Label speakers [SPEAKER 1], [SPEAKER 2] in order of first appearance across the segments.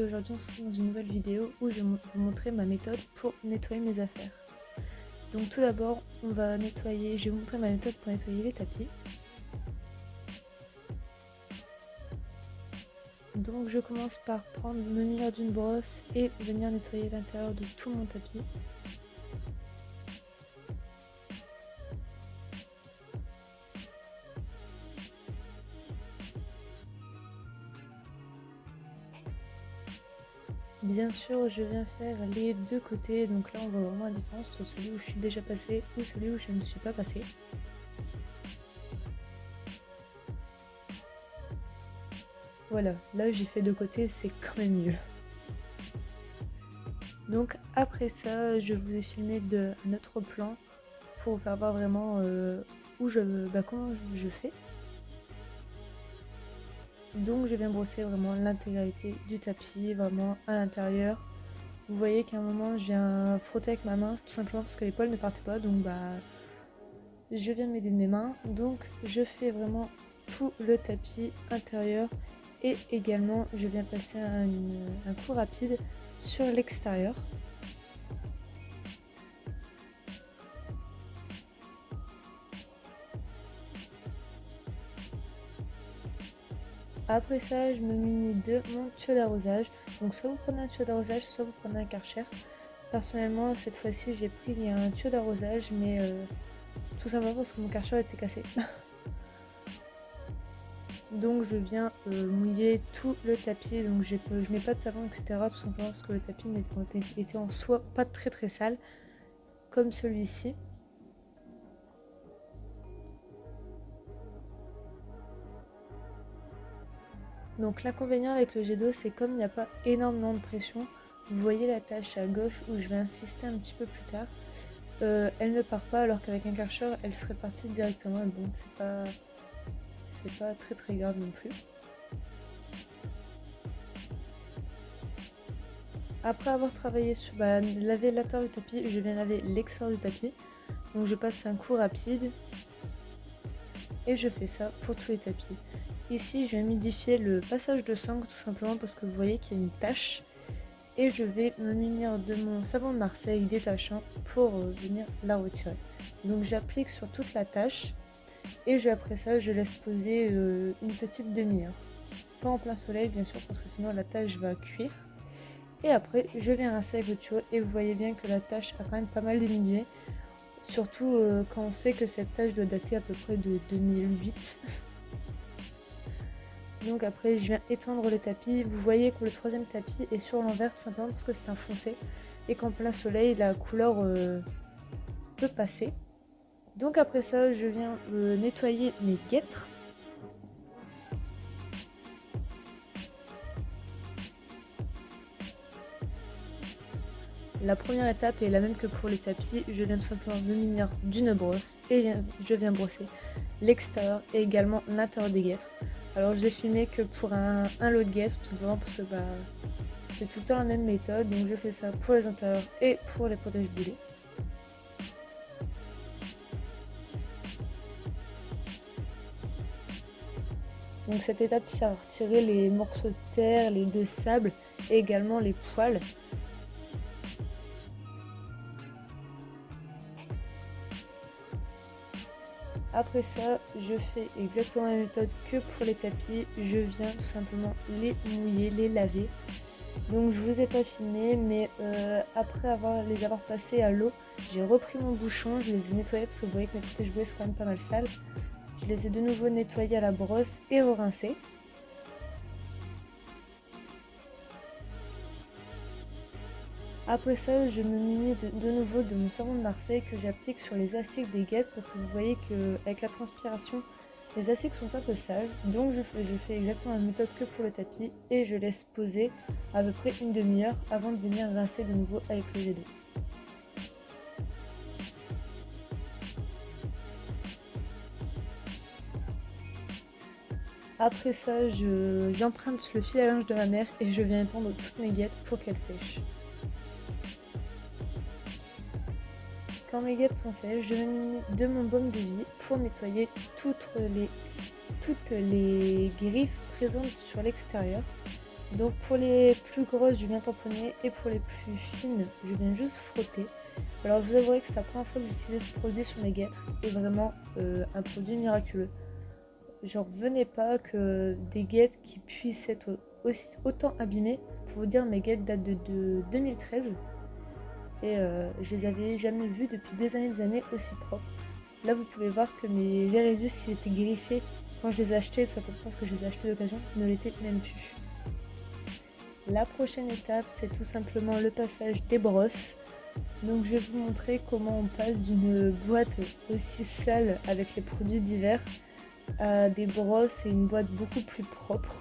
[SPEAKER 1] aujourd'hui on se retrouve dans une nouvelle vidéo où je vais vous montrer ma méthode pour nettoyer mes affaires. Donc tout d'abord je vais vous montrer ma méthode pour nettoyer les tapis. Donc je commence par me munir d'une brosse et venir nettoyer l'intérieur de tout mon tapis. Bien sûr, je viens faire les deux côtés, donc là on voit vraiment la différence entre celui où je suis déjà passée ou celui où je ne suis pas passée. Voilà, là j'ai fait deux côtés, c'est quand même mieux. Donc après ça, je vous ai filmé un autre plan pour vous faire voir vraiment comment je fais. Donc je viens brosser vraiment l'intégralité du tapis, vraiment à l'intérieur. Vous voyez qu'à un moment je viens frotter avec ma main, tout simplement parce que les poils ne partaient pas, donc je viens m'aider de mes mains. Donc je fais vraiment tout le tapis intérieur et également je viens passer un coup rapide sur l'extérieur. Après ça, je me munis de mon tuyau d'arrosage. Donc soit vous prenez un tuyau d'arrosage, soit vous prenez un Karcher. Personnellement, cette fois-ci, j'ai pris un tuyau d'arrosage, mais tout simplement parce que mon Karcher était cassé. Donc je viens mouiller tout le tapis, donc je mets pas de savon, etc. Tout simplement parce que le tapis était en soi pas très très sale, comme celui-ci. Donc l'inconvénient avec le jet d'eau, c'est comme il n'y a pas énormément de pression, vous voyez la tache à gauche où je vais insister un petit peu plus tard. Elle ne part pas, alors qu'avec un Karcher elle serait partie directement, et bon c'est pas très très grave non plus. Après avoir travaillé sur laver l'intérieur du tapis, je viens laver l'extérieur du tapis. Donc je passe un coup rapide et je fais ça pour tous les tapis. Ici je vais humidifier le passage de sangle tout simplement parce que vous voyez qu'il y a une tache. Et je vais me munir de mon savon de Marseille détachant pour venir la retirer. Donc j'applique sur toute la tache et après ça je laisse poser une petite demi-heure. Pas en plein soleil bien sûr parce que sinon la tache va cuire. Et après je viens rincer avec le tuyau et vous voyez bien que la tache a quand même pas mal diminué. Surtout quand on sait que cette tache doit dater à peu près de 2008. Donc après je viens étendre les tapis. Vous voyez que le troisième tapis est sur l'envers tout simplement parce que c'est un foncé et qu'en plein soleil la couleur peut passer. Donc après ça je viens nettoyer mes guêtres. La première étape est la même que pour les tapis, je viens tout simplement me munir d'une brosse et je viens brosser l'extérieur et également l'intérieur des guêtres. Alors je n'ai filmé que pour un lot de guêtres tout simplement parce que c'est tout le temps la même méthode, donc je fais ça pour les intérieurs et pour les protège-boulets. Donc cette étape sert à retirer les morceaux de terre, les de sable et également les poils. Après ça, je fais exactement la méthode que pour les tapis. Je viens tout simplement les mouiller, les laver. Donc je vous ai pas filmé, mais après les avoir passés à l'eau, j'ai repris mon bouchon, je les ai nettoyés parce que vous voyez que mes protège-bouées sont quand même pas mal sales. Je les ai de nouveau nettoyés à la brosse et rincés. Après ça, je me munis de nouveau de mon savon de Marseille que j'applique sur les astiques des guêtres parce que vous voyez qu'avec la transpiration, les astiques sont un peu sales. Donc je fais exactement la méthode que pour le tapis et je laisse poser à peu près une demi-heure avant de venir rincer de nouveau avec le jet d'eau. Après ça, j'emprunte le fil à linge de ma mère et je viens étendre toutes mes guêtres pour qu'elles sèchent. Quand mes guêtres sont sèches, je me munis de mon baume de vie pour nettoyer toutes les griffes présentes sur l'extérieur. Donc pour les plus grosses, je viens tamponner et pour les plus fines, je viens juste frotter. Alors je vous avouerai que c'est la première fois que j'utilise ce produit sur mes guêtres et vraiment un produit miraculeux. J'en revenais pas que des guêtres qui puissent être autant abîmées. Pour vous dire, mes guêtres datent de 2013 et je les avais jamais vues depuis des années aussi propres. Là vous pouvez voir que mes Veredus qui étaient griffés quand je les achetais, tout simplement parce que je les ai achetés d'occasion, ne l'étaient même plus. La prochaine étape, c'est tout simplement le passage des brosses. Donc je vais vous montrer comment on passe d'une boîte aussi sale avec les produits divers à des brosses et une boîte beaucoup plus propre.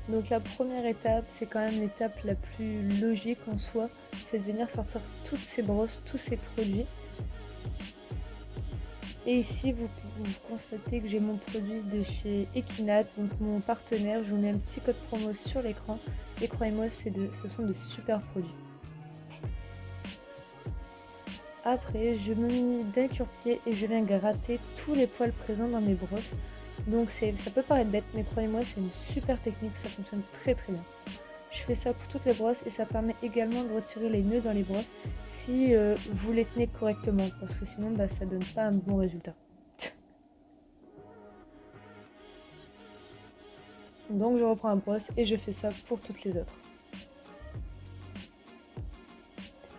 [SPEAKER 1] Donc la première étape, c'est quand même l'étape la plus logique en soi, c'est de venir sortir toutes ces brosses, tous ces produits. Et ici, vous constatez que j'ai mon produit de chez Equinat, donc mon partenaire. Je vous mets un petit code promo sur l'écran. Et croyez-moi, ce sont de super produits. Après, je me munis d'un cure-pied et je viens gratter tous les poils présents dans mes brosses. Donc ça peut paraître bête, mais croyez-moi, c'est une super technique, ça fonctionne très bien. Je fais ça pour toutes les brosses et ça permet également de retirer les nœuds dans les brosses si vous les tenez correctement, parce que sinon ça donne pas un bon résultat. Donc je reprends la brosse et je fais ça pour toutes les autres.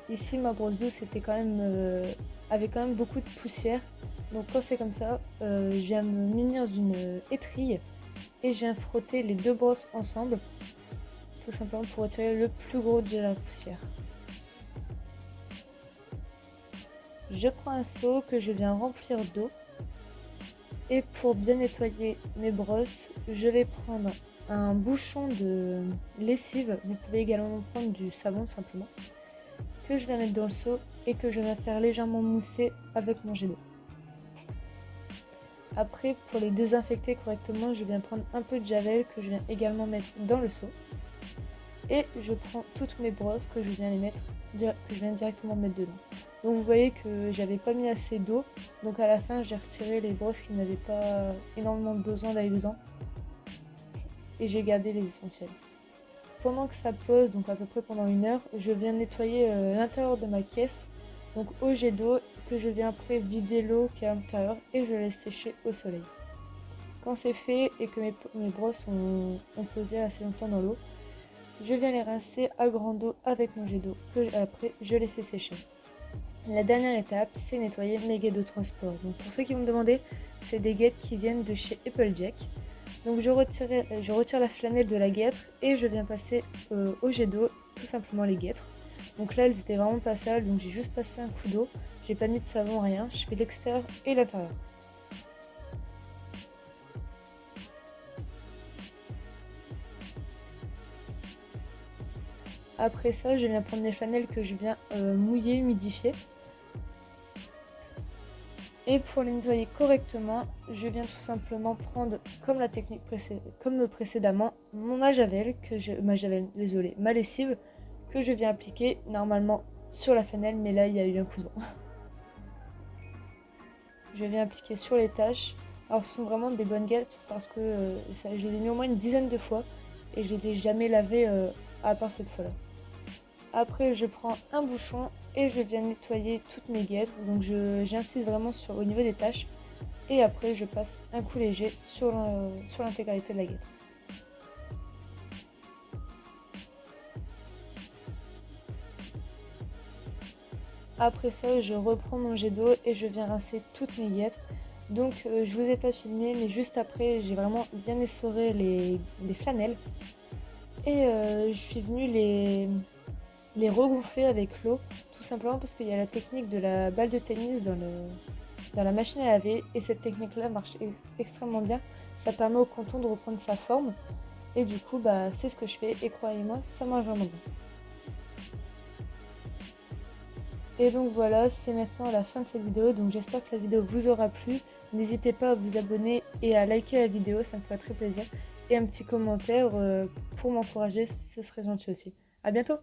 [SPEAKER 1] Ici ma brosse douce avait quand même beaucoup de poussière. Donc quand c'est comme ça, je viens me munir d'une étrille et je viens frotter les deux brosses ensemble, tout simplement pour retirer le plus gros de la poussière. Je prends un seau que je viens remplir d'eau. Et pour bien nettoyer mes brosses, je vais prendre un bouchon de lessive. Vous pouvez également prendre du savon simplement, que je vais mettre dans le seau et que je vais faire légèrement mousser avec mon jet d'eau. Après, pour les désinfecter correctement, je viens prendre un peu de javel que je viens également mettre dans le seau. Et je prends toutes mes brosses que je viens directement mettre dedans. Donc vous voyez que j'avais pas mis assez d'eau, donc à la fin j'ai retiré les brosses qui n'avaient pas énormément besoin d'aller dedans et j'ai gardé les essentiels. Pendant que ça pose, donc à peu près pendant 1 heure, je viens nettoyer l'intérieur de ma caisse, donc au jet d'eau, que je viens après vider l'eau qui est à l'intérieur et je laisse sécher au soleil. Quand c'est fait et que mes brosses ont posé assez longtemps dans l'eau, je viens les rincer à grande eau avec mon jet d'eau, que après je les fais sécher. La dernière étape, c'est nettoyer mes guêtres de transport. Donc pour ceux qui vont me demander, c'est des guêtres qui viennent de chez Applejack. Donc je retire la flanelle de la guêtre et je viens passer au jet d'eau tout simplement les guêtres. Donc là elles étaient vraiment pas sales, donc j'ai juste passé un coup d'eau. J'ai pas mis de savon, rien. Je fais l'extérieur et l'intérieur. Après ça, je viens prendre mes flanelles que je viens mouiller, humidifier. Et pour les nettoyer correctement, je viens tout simplement prendre, comme précédemment, ma lessive, que je viens appliquer normalement sur la flanelle, mais là il y a eu un coup de vent. Je viens appliquer sur les taches. Alors ce sont vraiment des bonnes guêtres parce que je les ai mis au moins une dizaine de fois et je les ai jamais lavées à part cette fois-là. Après je prends un bouchon et je viens nettoyer toutes mes guêtres, donc j'insiste vraiment au niveau des taches et après je passe un coup léger sur l'intégralité de la guêtre. Après ça je reprends mon jet d'eau et je viens rincer toutes mes guêtres. Donc je vous ai pas filmé, mais juste après j'ai vraiment bien essoré les flanelles et je suis venue les regonfler avec l'eau, tout simplement parce qu'il y a la technique de la balle de tennis dans la machine à laver et cette technique là marche extrêmement bien. Ça permet au canton de reprendre sa forme et du coup c'est ce que je fais et croyez-moi ça marche vraiment bien. Et donc voilà, c'est maintenant la fin de cette vidéo, donc j'espère que la vidéo vous aura plu. N'hésitez pas à vous abonner et à liker la vidéo, ça me ferait très plaisir. Et un petit commentaire pour m'encourager, ce serait gentil aussi. A bientôt!